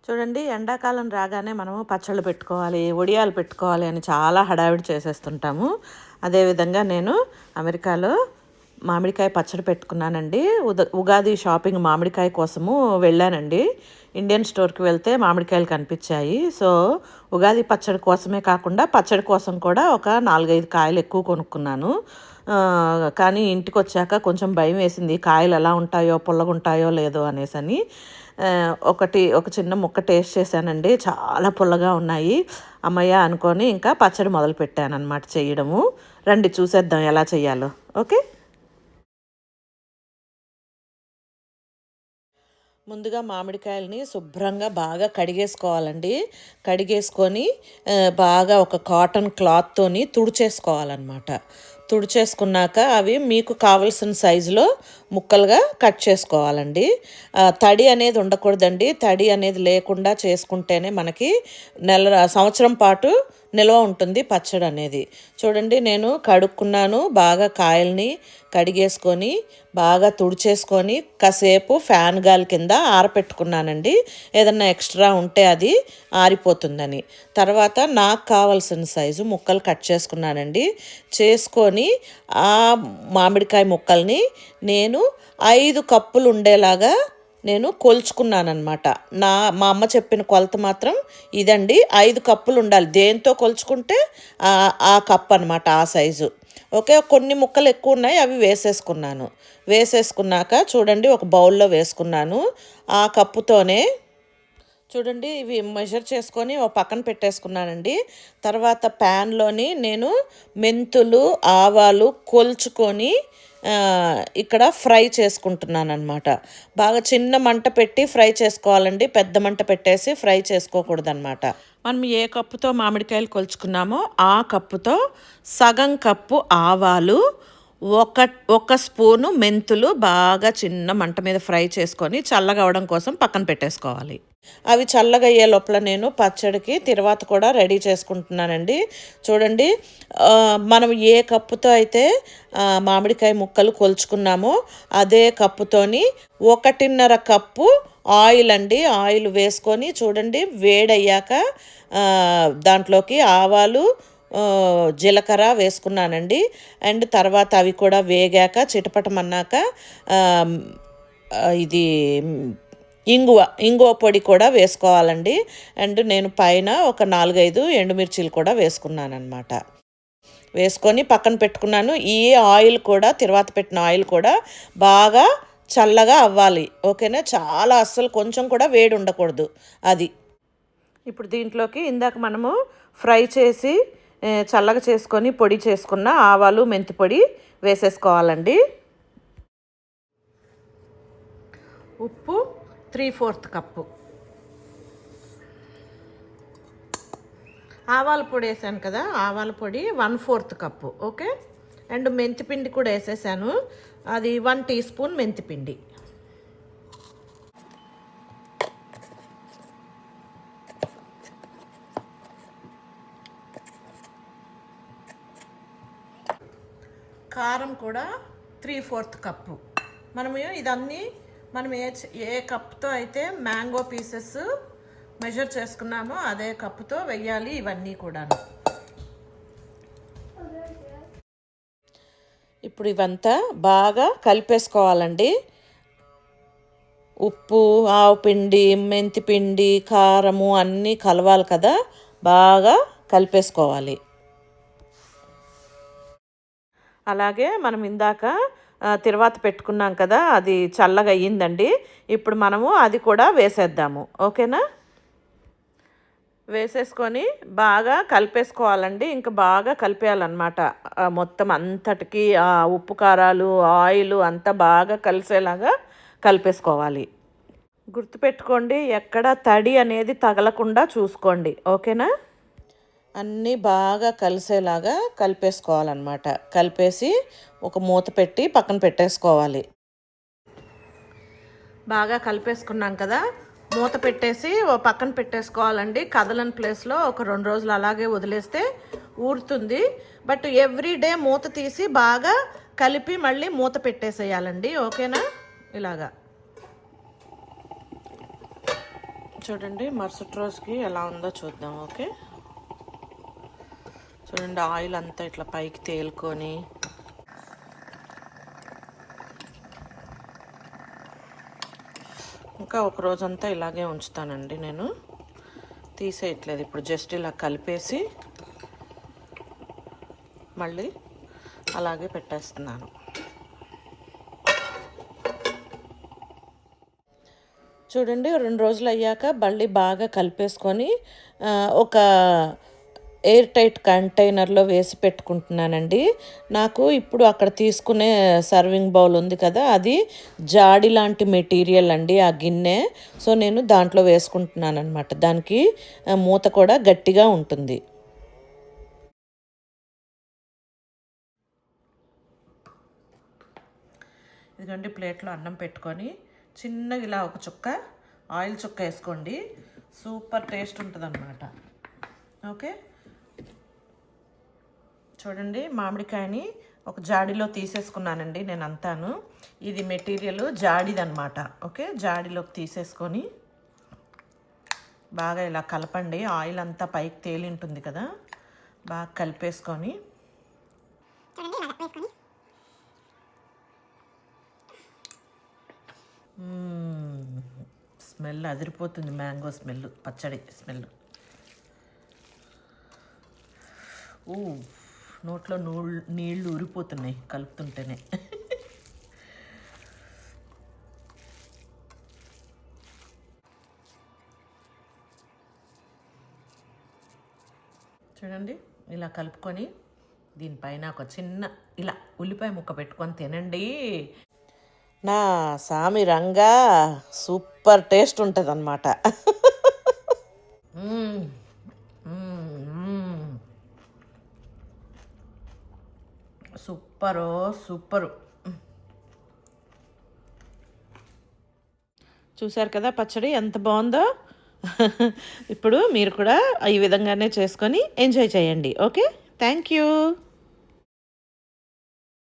చూడండి, ఎండాకాలం రాగానే మనము పచ్చళ్ళు పెట్టుకోవాలి, వడియాలు పెట్టుకోవాలి అని చాలా హడావిడి చేసేస్తుంటాము. అదేవిధంగా నేను అమెరికాలో మామిడికాయ పచ్చడి పెట్టుకున్నానండి. ఉగాది షాపింగ్ మామిడికాయ కోసము వెళ్ళానండి. ఇండియన్ స్టోర్కి వెళ్తే మామిడికాయలు కనిపించాయి. సో ఉగాది పచ్చడి కోసమే కాకుండా పచ్చడి కోసం కూడా ఒక 4-5 కాయలు ఎక్కువ కొనుక్కున్నాను. కానీ ఇంటికి వచ్చాక కొంచెం భయం వేసింది, కాయలు ఎలా ఉంటాయో పుల్లగుంటాయో లేదో అనేసని. ఒక చిన్న ముక్క టేస్ట్ చేశానండి, చాలా పుల్లగా ఉన్నాయి. అమ్మయ్య అనుకొని ఇంకా పచ్చడి మొదలు పెట్టాను అనమాట చేయడము. రండి చూసేద్దాం ఎలా చేయాలో. ఓకే, ముందుగా మామిడికాయలని శుభ్రంగా బాగా కడిగేసుకోవాలండి. కడిగేసుకొని బాగా ఒక కాటన్ క్లాత్తోని తుడిచేసుకోవాలన్నమాట. తుడిచేసుకున్నాక అవి మీకు కావలసిన సైజులో ముక్కలుగా కట్ చేసుకోవాలండి. తడి అనేది ఉండకూడదండి. తడి అనేది లేకుండా చేసుకుంటేనే మనకి సంవత్సరం పాటు నిల్వ ఉంటుంది పచ్చడి అనేది. చూడండి, నేను కడుక్కున్నాను, బాగా కాయల్ని కడిగేసుకొని బాగా తుడిచేసుకొని కాసేపు ఫ్యాన్ గాలి కింద ఆరపెట్టుకున్నానండి. ఏదన్నా ఎక్స్ట్రా ఉంటే అది ఆరిపోతుందని. తర్వాత నాకు కావాల్సిన సైజు ముక్కలు కట్ చేసుకున్నానండి. చేసుకొని ఆ మామిడికాయ ముక్కల్ని నేను 5 కప్పులు ఉండేలాగా నేను కొలుచుకున్నానమాట. మా అమ్మ చెప్పిన కొలత మాత్రం ఇదండి, 5 కప్పులు ఉండాలి. దేంతో కొలుచుకుంటే ఆ కప్ అనమాట, ఆ సైజు. ఓకే, కొన్ని ముక్కలు ఎక్కువ ఉన్నాయి, అవి వేసేసుకున్నాక చూడండి ఒక బౌల్లో వేసుకున్నాను. ఆ కప్పుతోనే చూడండి ఇవి మెజర్ చేసుకొని ఒక పక్కన పెట్టేసుకున్నానండి. తర్వాత ప్యాన్లోని నేను మెంతులు, ఆవాలు కొల్చుకొని ఇక్కడ ఫ్రై చేసుకుంటున్నాను అనమాట. బాగా చిన్న మంట పెట్టి ఫ్రై చేసుకోవాలండి, పెద్ద మంట పెట్టేసి ఫ్రై చేసుకోకూడదన్నమాట. మనం ఏ కప్పుతో మామిడికాయలు కొలుచుకున్నామో ఆ కప్పుతో సగం కప్పు ఆవాలు, ఒక స్పూను మెంతులు బాగా చిన్న మంట మీద ఫ్రై చేసుకొని చల్లగా అవడం కోసం పక్కన పెట్టేసుకోవాలి. అవి చల్లగా అయ్యే లోపల నేను పచ్చడికి తర్వాత కూడా రెడీ చేసుకుంటున్నానండి. చూడండి, మనం ఏ కప్పుతో అయితే మామిడికాయ ముక్కలు కొలుచుకున్నామో అదే కప్పుతోని 1.5 కప్పు ఆయిల్ అండి. ఆయిల్ వేసుకొని చూడండి వేడయ్యాక దాంట్లోకి ఆవాలు, జీలకర్ర వేసుకున్నానండి. అండ్ తర్వాత అవి కూడా వేగాక చిటపటమన్నాక ఇది ఇంగువ పొడి కూడా వేసుకోవాలండి. అండ్ నేను పైన ఒక 4-5 ఎండుమిర్చీలు కూడా వేసుకున్నాను అనమాట. వేసుకొని పక్కన పెట్టుకున్నాను. ఈ ఆయిల్ కూడా, తర్వాత పెట్టిన ఆయిల్ కూడా బాగా చల్లగా అవ్వాలి. ఓకేనా, చాలా అస్సలు కొంచెం కూడా వేడి ఉండకూడదు అది. ఇప్పుడు దీంట్లోకి ఇందాక మనము ఫ్రై చేసి చల్లగా చేసుకొని పొడి చేసుకున్న ఆవాలు, మెంతి పొడి వేసేసుకోవాలండి. ఉప్పు 3/4 కప్పు, ఆవాల పొడి వేసాను కదా, ఆవాల పొడి 1/4 కప్పు. ఓకే, అండ్ మెంతిపిండి కూడా వేసేసాను, అది 1 టీ స్పూన్ మెంతిపిండి. కారం కూడా 3/4 కప్పు. మనం ఏ కప్తో అయితే మ్యాంగో పీసెస్ మెజర్ చేసుకున్నామో అదే కప్పుతో వెయ్యాలి ఇవన్నీ కూడా. ఇప్పుడు ఇవంతా బాగా కలిపేసుకోవాలండి. ఉప్పు, ఆవుపిండి, మెంతిపిండి, కారము అన్నీ కలవాలి కదా, బాగా కలిపేసుకోవాలి. అలాగే మనం ఇందాక తిరువాత పెట్టుకున్నాం కదా, అది చల్లగా అయ్యిందండి. ఇప్పుడు మనము అది కూడా వేసేద్దాము. ఓకేనా, వేసేసుకొని బాగా కలిపేసుకోవాలండి. ఇంకా బాగా కలిపేయాలన్నమాట. మొత్తం అంతటికి ఉప్పు, కారాలు, ఆయిల్ అంతా బాగా కలిసేలాగా కలిపేసుకోవాలి. గుర్తుపెట్టుకోండి, ఎక్కడ తడి అనేది తగలకుండా చూసుకోండి. ఓకేనా, అన్నీ బాగా కలిసేలాగా కలిపేసుకోవాలన్నమాట. కలిపేసి ఒక మూత పెట్టి పక్కన పెట్టేసుకోవాలి. బాగా కలిపేసుకున్నాం కదా, మూత పెట్టేసి పక్కన పెట్టేసుకోవాలండి. కదలని ప్లేస్లో ఒక 2 రోజులు అలాగే వదిలేస్తే ఊరుతుంది. బట్ ఎవ్రీడే మూత తీసి బాగా కలిపి మళ్ళీ మూత పెట్టేసేయాలండి. ఓకేనా, ఇలాగా చూడండి మరుసటి రోజుకి ఎలా ఉందో చూద్దాం. ఓకే, చూడండి ఆయిల్ అంతా ఇట్లా పైకి తేలుకొని ఇంకా ఒక రోజంతా ఇలాగే ఉంచుతానండి. నేను తీసేయట్లేదు, ఇప్పుడు జస్ట్ ఇలా కలిపేసి మళ్ళీ అలాగే పెట్టేస్తున్నాను. చూడండి 2 రోజులు అయ్యాక మళ్ళీ బాగా కలిపేసుకొని ఒక ఎయిర్ టైట్ కంటైనర్లో వేసి పెట్టుకుంటున్నానండి. నాకు ఇప్పుడు అక్కడ తీసుకునే సర్వింగ్ బౌల్ ఉంది కదా, అది జాడి లాంటి మెటీరియల్ అండి ఆ గిన్నె. సో నేను దాంట్లో వేసుకుంటున్నాను అనమాట. దానికి మూత కూడా గట్టిగా ఉంటుంది. ఇదిగోండి ప్లేట్లో అన్నం పెట్టుకొని చిన్నగా ఇలా ఒక చుక్క ఆయిల్ చుక్క వేసుకోండి, సూపర్ టేస్ట్ ఉంటుంది అన్నమాట. ఓకే, చూడండి మామిడికాయని ఒక జాడీలో తీసేసుకున్నానండి నేను అంతాను. ఇది మెటీరియల్ జాడీదనమాట. ఓకే, జాడీలోకి తీసేసుకొని బాగా ఇలా కలపండి. ఆయిల్ అంతా పైకి తేలి ఉంటుంది కదా, బాగా కలిపేసుకొని స్మెల్ అదిరిపోతుంది. మ్యాంగో స్మెల్, పచ్చడి స్మెల్. నోట్లో నీళ్ళు ఊరిపోతున్నాయి కలుపుతుంటేనే. చూడండి ఇలా కలుపుకొని దీనిపైన ఒక చిన్న ఇలా ఉల్లిపాయ ముక్క పెట్టుకొని తినండి. నా సామి రంగా సూపర్ టేస్ట్ ఉంటుంది అన్నమాట. Super super. చూశారు కదా పచ్చడి ఎంత బాగుందో. ఇప్పుడు మీరు కూడా ఈ విధంగానే చేసుకొని ఎంజాయ్ చేయండి. Okay, thank you.